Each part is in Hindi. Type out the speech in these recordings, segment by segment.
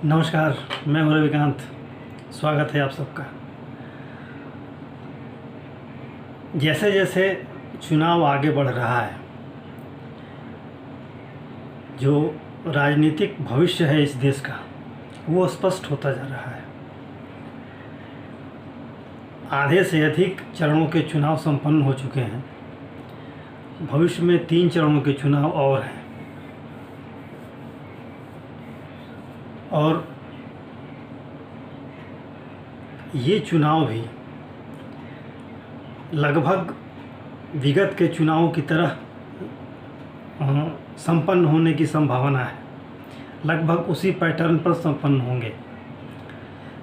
नमस्कार, मैं हूं रविकांत। स्वागत है आप सबका। जैसे जैसे चुनाव आगे बढ़ रहा है, जो राजनीतिक भविष्य है इस देश का वो स्पष्ट होता जा रहा है। आधे से अधिक चरणों के चुनाव संपन्न हो चुके हैं। भविष्य में 3 चरणों के चुनाव और हैं और ये चुनाव भी लगभग विगत के चुनावों की तरह संपन्न होने की संभावना है। लगभग उसी पैटर्न पर संपन्न होंगे।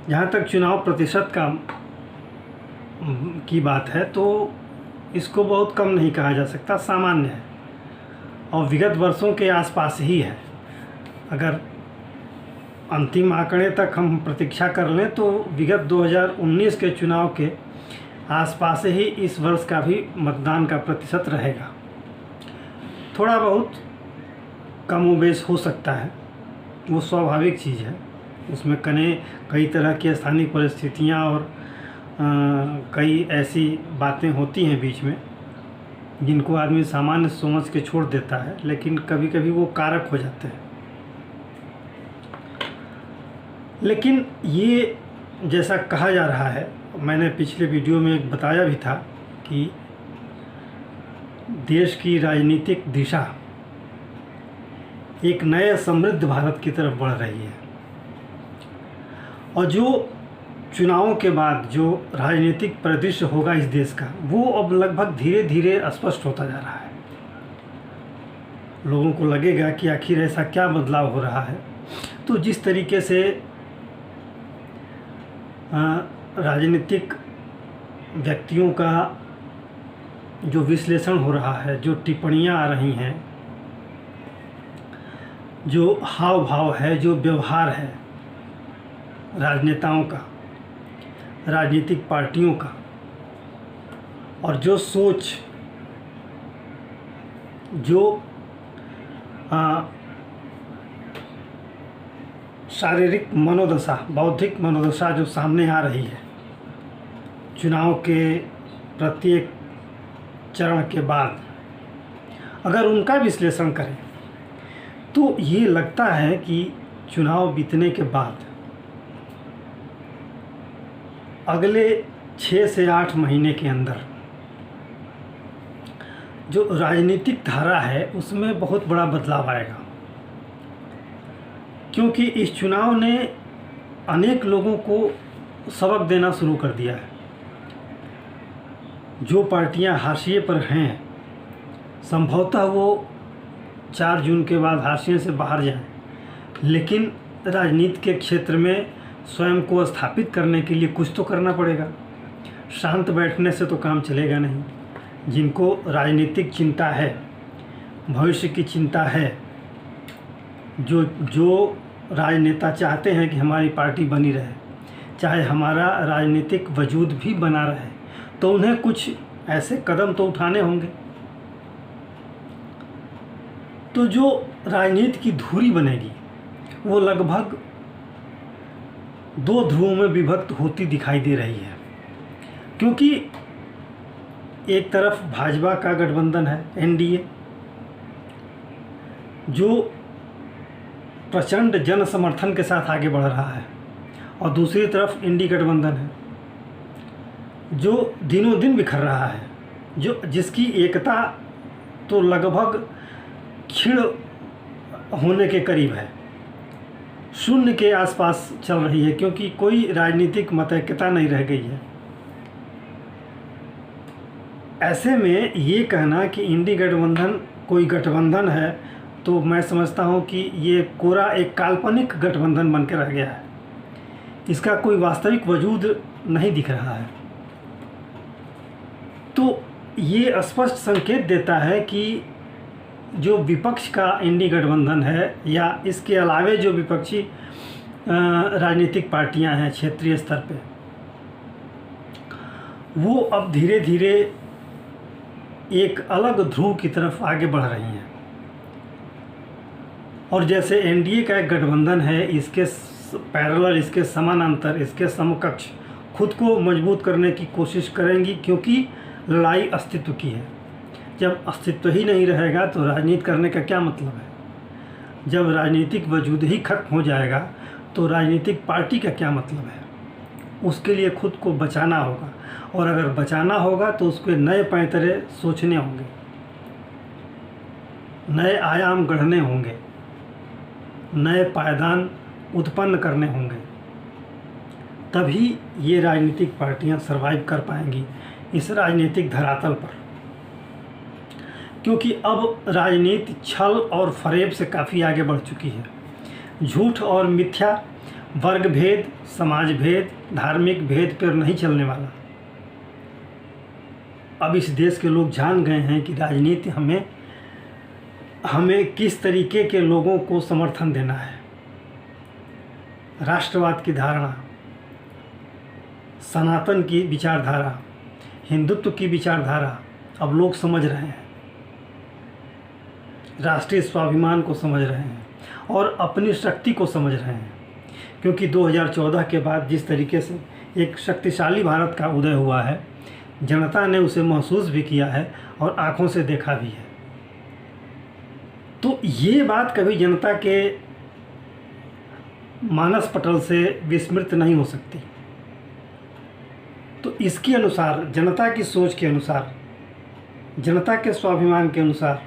जहाँ तक चुनाव प्रतिशत की बात है तो इसको बहुत कम नहीं कहा जा सकता, सामान्य है और विगत वर्षों के आसपास ही है। अगर अंतिम आंकड़े तक हम प्रतीक्षा कर लें तो विगत 2019 के चुनाव के आसपास ही इस वर्ष का भी मतदान का प्रतिशत रहेगा। थोड़ा बहुत कमोबेश हो सकता है, वो स्वाभाविक चीज़ है। उसमें कई तरह की स्थानीय परिस्थितियाँ और कई ऐसी बातें होती हैं बीच में जिनको आदमी सामान्य समझ के छोड़ देता है, लेकिन कभी कभी वो कारक हो जाते हैं। लेकिन ये जैसा कहा जा रहा है, मैंने पिछले वीडियो में बताया भी था कि देश की राजनीतिक दिशा एक नए समृद्ध भारत की तरफ बढ़ रही है और जो चुनावों के बाद जो राजनीतिक परिदृश्य होगा इस देश का, वो अब लगभग धीरे धीरे स्पष्ट होता जा रहा है। लोगों को लगेगा कि आखिर ऐसा क्या बदलाव हो रहा है। तो जिस तरीके से राजनीतिक व्यक्तियों का जो विश्लेषण हो रहा है, जो टिप्पणियां आ रही हैं, जो हाव भाव है, जो व्यवहार है राजनेताओं का, राजनीतिक पार्टियों का, और जो सोच, जो शारीरिक मनोदशा, बौद्धिक मनोदशा जो सामने आ रही है चुनाव के प्रत्येक चरण के बाद, अगर उनका विश्लेषण करें तो ये लगता है कि चुनाव बीतने के बाद अगले 6 से 8 महीने के अंदर जो राजनीतिक धारा है उसमें बहुत बड़ा बदलाव आएगा। क्योंकि इस चुनाव ने अनेक लोगों को सबक देना शुरू कर दिया है। जो पार्टियां हाशिए पर हैं, संभवतः वो 4 जून के बाद हाशिए से बाहर जाएं, लेकिन राजनीति के क्षेत्र में स्वयं को स्थापित करने के लिए कुछ तो करना पड़ेगा। शांत बैठने से तो काम चलेगा नहीं। जिनको राजनीतिक चिंता है, भविष्य की चिंता है, जो राजनेता चाहते हैं कि हमारी पार्टी बनी रहे, चाहे हमारा राजनीतिक वजूद भी बना रहे, तो उन्हें कुछ ऐसे कदम तो उठाने होंगे। तो जो राजनीति की धुरी बनेगी वो लगभग 2 ध्रुवों में विभक्त होती दिखाई दे रही है। क्योंकि एक तरफ भाजपा का गठबंधन है, एनडीए, जो प्रचंड जन समर्थन के साथ आगे बढ़ रहा है, और दूसरी तरफ इंडी गठबंधन है जो दिनों दिन बिखर रहा है, जिसकी एकता तो लगभग क्षीण होने के करीब है, शून्य के आसपास चल रही है, क्योंकि कोई राजनीतिक मतैक्यता नहीं रह गई है। ऐसे में ये कहना कि इंडी गठबंधन कोई गठबंधन है, तो मैं समझता हूँ कि ये कोरा एक काल्पनिक गठबंधन बन के रह गया है। इसका कोई वास्तविक वजूद नहीं दिख रहा है। तो ये स्पष्ट संकेत देता है कि जो विपक्ष का इंडी गठबंधन है, या इसके अलावे जो विपक्षी राजनीतिक पार्टियां हैं क्षेत्रीय स्तर पे, वो अब धीरे धीरे एक अलग ध्रुव की तरफ आगे बढ़ रही हैं। और जैसे एनडीए का एक गठबंधन है, इसके पैरेलल, इसके समानांतर, इसके समकक्ष खुद को मजबूत करने की कोशिश करेंगी, क्योंकि लड़ाई अस्तित्व की है। जब अस्तित्व ही नहीं रहेगा तो राजनीति करने का क्या मतलब है? जब राजनीतिक वजूद ही खत्म हो जाएगा तो राजनीतिक पार्टी का क्या मतलब है? उसके लिए खुद को बचाना होगा, और अगर बचाना होगा तो उसके नए पैंतरे सोचने होंगे, नए आयाम गढ़ने होंगे, नए पायदान उत्पन्न करने होंगे, तभी ये राजनीतिक पार्टियां सरवाइव कर पाएंगी इस राजनीतिक धरातल पर। क्योंकि अब राजनीति छल और फरेब से काफ़ी आगे बढ़ चुकी है। झूठ और मिथ्या, वर्ग भेद, समाज भेद, धार्मिक भेद पर नहीं चलने वाला। अब इस देश के लोग जान गए हैं कि राजनीति हमें किस तरीके के लोगों को समर्थन देना है। राष्ट्रवाद की धारणा, सनातन की विचारधारा, हिंदुत्व की विचारधारा अब लोग समझ रहे हैं, राष्ट्रीय स्वाभिमान को समझ रहे हैं और अपनी शक्ति को समझ रहे हैं। क्योंकि 2014 के बाद जिस तरीके से एक शक्तिशाली भारत का उदय हुआ है, जनता ने उसे महसूस भी किया है और आंखों से देखा भी है। तो ये बात कभी जनता के मानस पटल से विस्मृत नहीं हो सकती। तो इसके अनुसार, जनता की सोच के अनुसार, जनता के स्वाभिमान के अनुसार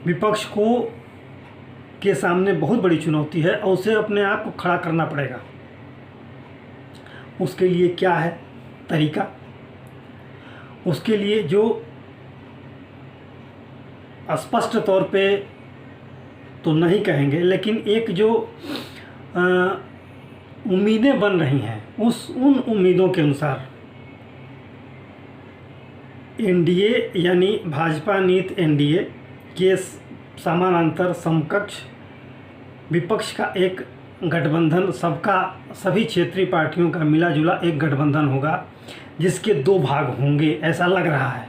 विपक्ष को के सामने बहुत बड़ी चुनौती है और उसे अपने आप को खड़ा करना पड़ेगा। उसके लिए क्या है तरीका? उसके लिए जो स्पष्ट तौर पे तो नहीं कहेंगे, लेकिन एक जो उम्मीदें बन रही हैं, उन उम्मीदों के अनुसार एनडीए यानी भाजपा नीत एनडीए के समानांतर समकक्ष विपक्ष का एक गठबंधन, सभी क्षेत्रीय पार्टियों का मिला जुला एक गठबंधन होगा, जिसके दो भाग होंगे ऐसा लग रहा है।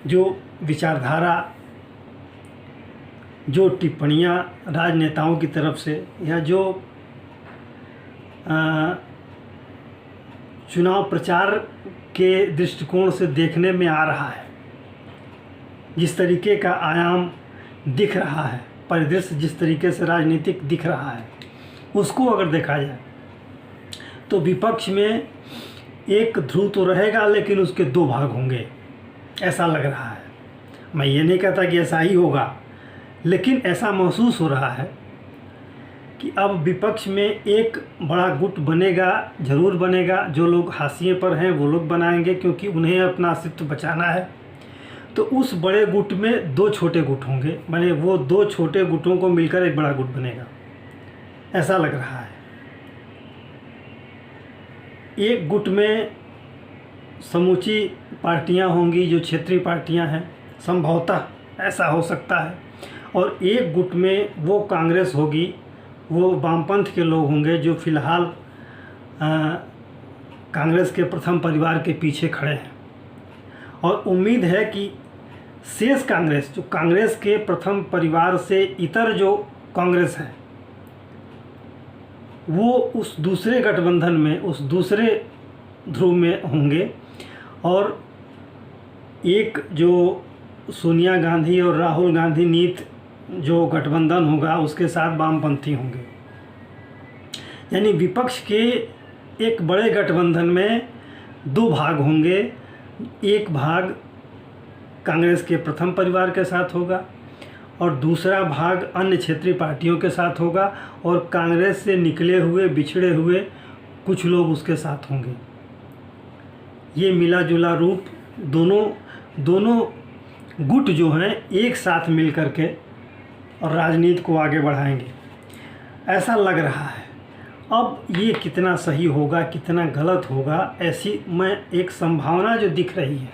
जो विचारधारा, जो टिप्पणियां राजनेताओं की तरफ से या जो चुनाव प्रचार के दृष्टिकोण से देखने में आ रहा है, जिस तरीके का आयाम दिख रहा है, परिदृश्य जिस तरीके से राजनीतिक दिख रहा है, उसको अगर देखा जाए तो विपक्ष में एक ध्रुव तो रहेगा, लेकिन उसके दो भाग होंगे ऐसा लग रहा है। मैं ये नहीं कहता कि ऐसा ही होगा, लेकिन ऐसा महसूस हो रहा है कि अब विपक्ष में एक बड़ा गुट बनेगा, ज़रूर बनेगा। जो लोग हाशिए पर हैं वो लोग बनाएंगे, क्योंकि उन्हें अपना अस्तित्व बचाना है। तो उस बड़े गुट में दो छोटे गुट होंगे, माने वो दो छोटे गुटों को मिलकर एक बड़ा गुट बनेगा, ऐसा लग रहा है। एक गुट में समूची पार्टियां होंगी जो क्षेत्रीय पार्टियां हैं, संभवतः ऐसा हो सकता है, और एक गुट में वो कांग्रेस होगी, वो वामपंथ के लोग होंगे जो फिलहाल कांग्रेस के प्रथम परिवार के पीछे खड़े हैं। और उम्मीद है कि शेष कांग्रेस, जो कांग्रेस के प्रथम परिवार से इतर जो कांग्रेस है, वो उस दूसरे गठबंधन में, उस दूसरे ध्रुव में होंगे, और एक जो सोनिया गांधी और राहुल गांधी नीत जो गठबंधन होगा उसके साथ वामपंथी होंगे। यानी विपक्ष के एक बड़े गठबंधन में दो भाग होंगे। एक भाग कांग्रेस के प्रथम परिवार के साथ होगा और दूसरा भाग अन्य क्षेत्रीय पार्टियों के साथ होगा, और कांग्रेस से निकले हुए, बिछड़े हुए कुछ लोग उसके साथ होंगे। ये मिला जुला रूप दोनों गुट जो हैं एक साथ मिल कर के और राजनीति को आगे बढ़ाएंगे, ऐसा लग रहा है। अब ये कितना सही होगा, कितना गलत होगा, ऐसी मैं एक संभावना जो दिख रही है,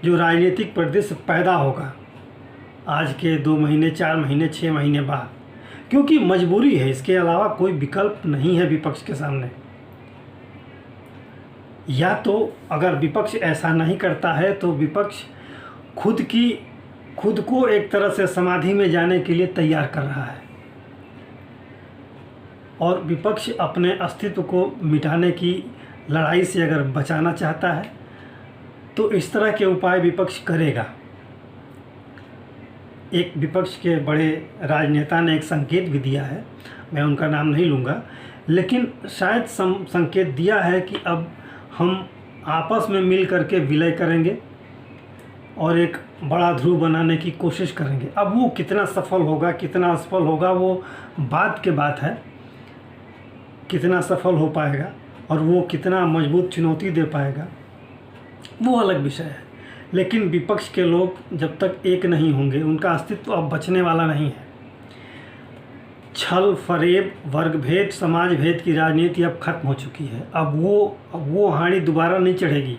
जो राजनीतिक परिदृश्य पैदा होगा आज के 2 महीने, 4 महीने, 6 महीने बाद, क्योंकि मजबूरी है, इसके अलावा कोई विकल्प नहीं है विपक्ष के सामने। या तो अगर विपक्ष ऐसा नहीं करता है तो विपक्ष खुद को एक तरह से समाधि में जाने के लिए तैयार कर रहा है। और विपक्ष अपने अस्तित्व को मिटाने की लड़ाई से अगर बचाना चाहता है तो इस तरह के उपाय विपक्ष करेगा। एक विपक्ष के बड़े राजनेता ने एक संकेत भी दिया है, मैं उनका नाम नहीं लूँगा, लेकिन शायद संकेत दिया है कि अब हम आपस में मिल करके विलय करेंगे और एक बड़ा ध्रुव बनाने की कोशिश करेंगे। अब वो कितना सफल होगा कितना असफल होगा वो बात के बात है, कितना सफल हो पाएगा और वो कितना मजबूत चुनौती दे पाएगा वो अलग विषय है। लेकिन विपक्ष के लोग जब तक एक नहीं होंगे उनका अस्तित्व अब बचने वाला नहीं है। छल फरेब वर्ग भेद समाज भेद की राजनीति अब खत्म हो चुकी है। अब वो हांडी दोबारा नहीं चढ़ेगी।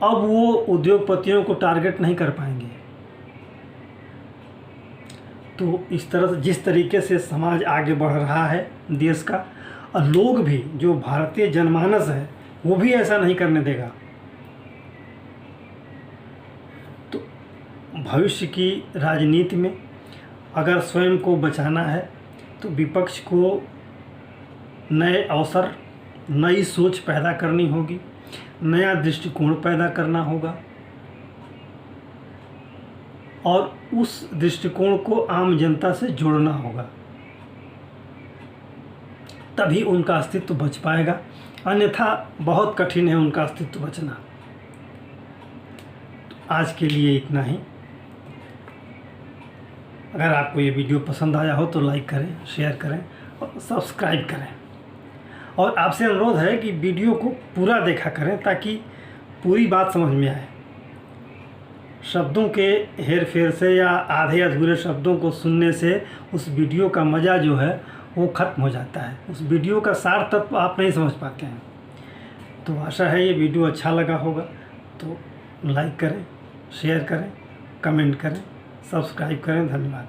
अब वो उद्योगपतियों को टारगेट नहीं कर पाएंगे। तो इस तरह से जिस तरीके से समाज आगे बढ़ रहा है देश का, और लोग भी जो भारतीय जनमानस है वो भी ऐसा नहीं करने देगा। तो भविष्य की राजनीति में अगर स्वयं को बचाना है तो विपक्ष को नए अवसर नई सोच पैदा करनी होगी, नया दृष्टिकोण पैदा करना होगा और उस दृष्टिकोण को आम जनता से जोड़ना होगा, तभी उनका अस्तित्व बच पाएगा। अन्यथा बहुत कठिन है उनका अस्तित्व बचना। तो आज के लिए इतना ही। अगर आपको ये वीडियो पसंद आया हो तो लाइक करें, शेयर करें और सब्सक्राइब करें। और आपसे अनुरोध है कि वीडियो को पूरा देखा करें ताकि पूरी बात समझ में आए। शब्दों के हेर फेर से या आधे अधूरे शब्दों को सुनने से उस वीडियो का मज़ा जो है वो ख़त्म हो जाता है। उस वीडियो का सार तत्व आप नहीं समझ पाते हैं। तो आशा है ये वीडियो अच्छा लगा होगा तो लाइक करें, शेयर करें, कमेंट करें, सब्सक्राइब करें। धन्यवाद।